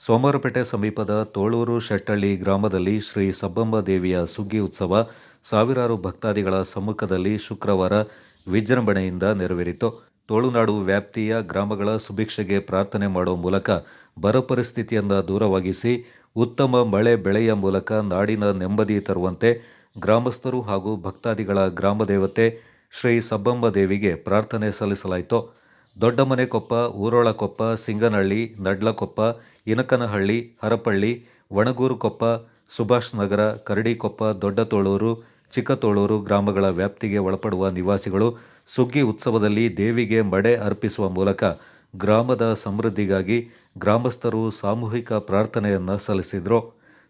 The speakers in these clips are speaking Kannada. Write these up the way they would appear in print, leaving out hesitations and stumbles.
ಸೋಮವಾರಪೇಟೆ ಸಮೀಪದ ತೋಳೂರು ಶೆಟ್ಟಳ್ಳಿ ಗ್ರಾಮದಲ್ಲಿ ಶ್ರೀ ಸಬ್ಬಮ್ಮ ದೇವಿಯ ಸುಗ್ಗಿ ಉತ್ಸವ ಸಾವಿರಾರು ಭಕ್ತಾದಿಗಳ ಸಮ್ಮುಖದಲ್ಲಿ ಶುಕ್ರವಾರ ವಿಜೃಂಭಣೆಯಿಂದ ನೆರವೇರಿತು. ತೋಳುನಾಡು ವ್ಯಾಪ್ತಿಯ ಗ್ರಾಮಗಳ ಸುಭಿಕ್ಷೆಗೆ ಪ್ರಾರ್ಥನೆ ಮಾಡುವ ಮೂಲಕ ಬರ ಪರಿಸ್ಥಿತಿಯಿಂದ ದೂರವಾಗಿಸಿ ಉತ್ತಮ ಮಳೆ ಬೆಳೆಯ ಮೂಲಕ ನಾಡಿನ ನೆಮ್ಮದಿ ತರುವಂತೆ ಗ್ರಾಮಸ್ಥರು ಹಾಗೂ ಭಕ್ತಾದಿಗಳ ಗ್ರಾಮದೇವತೆ ಶ್ರೀ ಸಬ್ಬಮ್ಮ ದೇವಿಗೆ ಪ್ರಾರ್ಥನೆ ಸಲ್ಲಿಸಲಾಯಿತು. ದೊಡ್ಡಮನೆಕೊಪ್ಪ, ಊರೋಳಕೊಪ್ಪ, ಸಿಂಗನಹಳ್ಳಿ, ನಡ್ಲಕೊಪ್ಪ, ಇನಕನಹಳ್ಳಿ, ಹರಪಳ್ಳಿ, ವಣಗೂರುಕೊಪ್ಪ, ಸುಭಾಷ್ ನಗರ, ಕರಡಿಕೊಪ್ಪ, ದೊಡ್ಡತೋಳೂರು, ಚಿಕ್ಕತೋಳೂರು ಗ್ರಾಮಗಳ ವ್ಯಾಪ್ತಿಗೆ ಒಳಪಡುವ ನಿವಾಸಿಗಳು ಸುಗ್ಗಿ ಉತ್ಸವದಲ್ಲಿ ದೇವಿಗೆ ಮಡೆ ಅರ್ಪಿಸುವ ಮೂಲಕ ಗ್ರಾಮದ ಸಮೃದ್ಧಿಗಾಗಿ ಗ್ರಾಮಸ್ಥರು ಸಾಮೂಹಿಕ ಪ್ರಾರ್ಥನೆಯನ್ನು ಸಲ್ಲಿಸಿದರು.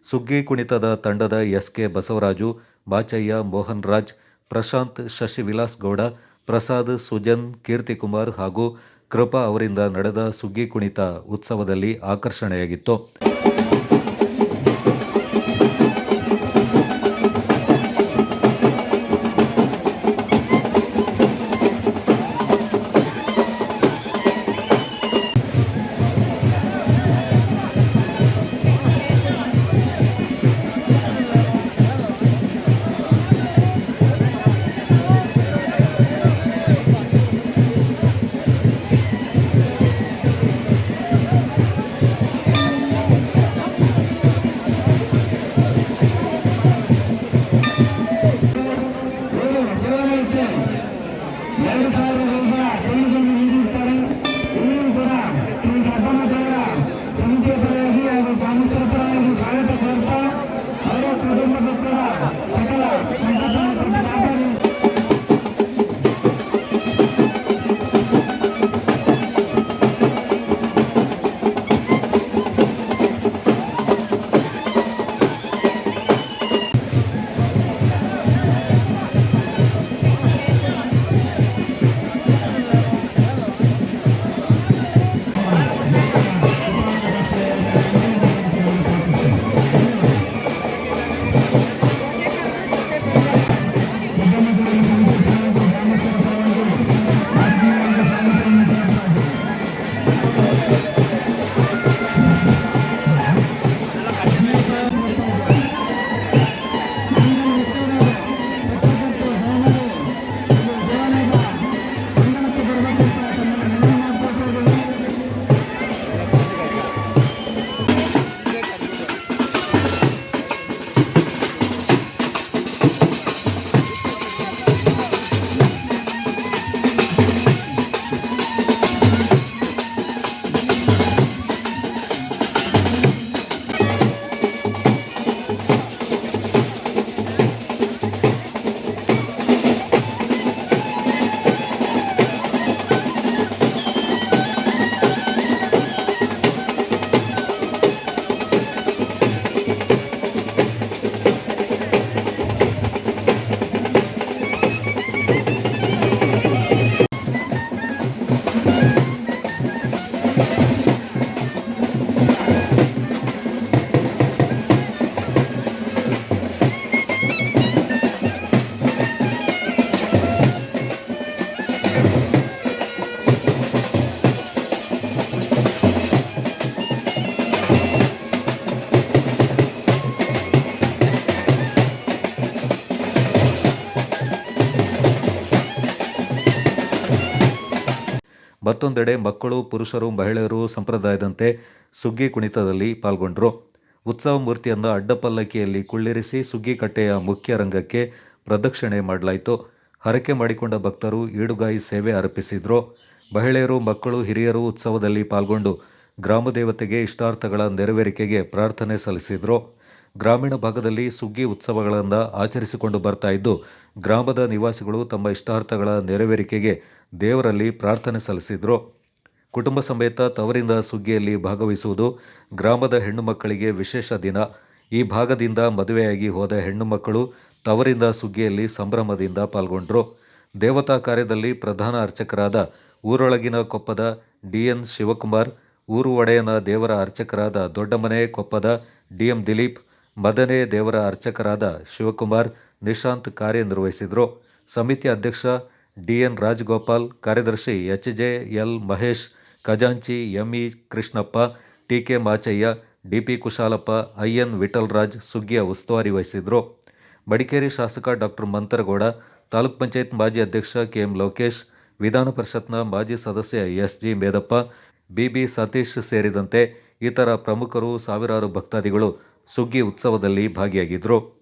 ಸುಗ್ಗಿ ಕುಣಿತದ ತಂಡದ ಎಸ್.ಕೆ. ಬಸವರಾಜು, ಬಾಚಯ್ಯ, ಮೋಹನ್ ರಾಜ್, ಪ್ರಶಾಂತ್, ಶಶಿವಿಲಾಸ್ ಗೌಡ, ಪ್ರಸಾದ್, ಸುಜನ್, ಕೀರ್ತಿಕುಮಾರ್ ಹಾಗೂ ಕೃಪಾ ಅವರಿಂದ ನಡೆದ ಸುಗ್ಗಿ ಕುಣಿತ ಉತ್ಸವದಲ್ಲಿ ಆಕರ್ಷಣೆಯಾಗಿತ್ತು. ಮತ್ತೊಂದೆಡೆ ಮಕ್ಕಳು, ಪುರುಷರು, ಮಹಿಳೆಯರು ಸಂಪ್ರದಾಯದಂತೆ ಸುಗ್ಗಿ ಕುಣಿತದಲ್ಲಿ ಪಾಲ್ಗೊಂಡರು. ಉತ್ಸವ ಮೂರ್ತಿಯನ್ನು ಅಡ್ಡಪಲ್ಲಕ್ಕಿಯಲ್ಲಿ ಕುಳ್ಳಿರಿಸಿ ಸುಗ್ಗಿಕಟ್ಟೆಯ ಮುಖ್ಯ ರಂಗಕ್ಕೆ ಪ್ರದಕ್ಷಿಣೆ ಮಾಡಲಾಯಿತು. ಹರಕೆ ಮಾಡಿಕೊಂಡ ಭಕ್ತರು ಈಡುಗಾಯಿ ಸೇವೆ ಅರ್ಪಿಸಿದರು. ಮಹಿಳೆಯರು, ಮಕ್ಕಳು, ಹಿರಿಯರು ಉತ್ಸವದಲ್ಲಿ ಪಾಲ್ಗೊಂಡು ಗ್ರಾಮದೇವತೆಗೆ ಇಷ್ಟಾರ್ಥಗಳ ನೆರವೇರಿಕೆಗೆ ಪ್ರಾರ್ಥನೆ ಸಲ್ಲಿಸಿದರು. ಗ್ರಾಮೀಣ ಭಾಗದಲ್ಲಿ ಸುಗ್ಗಿ ಉತ್ಸವಗಳನ್ನು ಆಚರಿಸಿಕೊಂಡು ಬರ್ತಾ ಇದ್ದು, ಗ್ರಾಮದ ನಿವಾಸಿಗಳು ತಮ್ಮ ಇಷ್ಟಾರ್ಥಗಳ ನೆರವೇರಿಕೆಗೆ ದೇವರಲ್ಲಿ ಪ್ರಾರ್ಥನೆ ಸಲ್ಲಿಸಿದರು. ಕುಟುಂಬ ಸಮೇತ ತವರಿಂದ ಸುಗ್ಗಿಯಲ್ಲಿ ಭಾಗವಹಿಸುವುದು ಗ್ರಾಮದ ಹೆಣ್ಣು ಮಕ್ಕಳಿಗೆ ವಿಶೇಷ ದಿನ. ಈ ಭಾಗದಿಂದ ಮದುವೆಯಾಗಿ ಹೋದ ಹೆಣ್ಣು ಮಕ್ಕಳು ತವರಿಂದ ಸುಗ್ಗಿಯಲ್ಲಿ ಸಂಭ್ರಮದಿಂದ ಪಾಲ್ಗೊಂಡರು. ದೇವತಾ ಕಾರ್ಯದಲ್ಲಿ ಪ್ರಧಾನ ಅರ್ಚಕರಾದ ಊರೊಳಗಿನ ಕೊಪ್ಪದ ಡಿ.ಎನ್. ಶಿವಕುಮಾರ್, ಊರು ಒಡೆಯನ ದೇವರ ಅರ್ಚಕರಾದ ದೊಡ್ಡಮನೆ ಕೊಪ್ಪದ ಡಿ.ಎಂ. ದಿಲೀಪ್, ಮದನೆ ದೇವರ ಅರ್ಚಕರಾದ ಶಿವಕುಮಾರ್, ನಿಶಾಂತ್ ಕಾರ್ಯನಿರ್ವಹಿಸಿದರು. ಸಮಿತಿ ಅಧ್ಯಕ್ಷ ಡಿ.ಎನ್. ರಾಜಗೋಪಾಲ್, ಕಾರ್ಯದರ್ಶಿ ಎಚ್.ಜೆ.ಎಲ್. ಮಹೇಶ್, ಖಜಾಂಚಿ ಎಂ.ಇ. ಕೃಷ್ಣಪ್ಪ, ಟಿ.ಕೆ. ಮಾಚಯ್ಯ, ಡಿ.ಪಿ. ಕುಶಾಲಪ್ಪ, ಐ.ಎನ್. ವಿಠಲರಾಜ್ ಸುಗ್ಗಿಯ ಉಸ್ತುವಾರಿ ವಹಿಸಿದ್ರು. ಮಡಿಕೇರಿ ಶಾಸಕ ಡಾಕ್ಟರ್ ಮಂತರಗೌಡ, ತಾಲೂಕ್ ಪಂಚಾಯತ್ ಮಾಜಿ ಅಧ್ಯಕ್ಷ ಕೆ.ಎಂ. ಲೋಕೇಶ್, ವಿಧಾನ ಪರಿಷತ್ನ ಮಾಜಿ ಸದಸ್ಯ ಎಸ್.ಜಿ. ಮೇದಪ್ಪ, ಬಿ.ಬಿ. ಸತೀಶ್ ಸೇರಿದಂತೆ ಇತರ ಪ್ರಮುಖರು, ಸಾವಿರಾರು ಭಕ್ತಾದಿಗಳು ಸುಗ್ಗಿ ಉತ್ಸವದಲ್ಲಿ ಭಾಗಿಯಾಗಿದ್ದರು.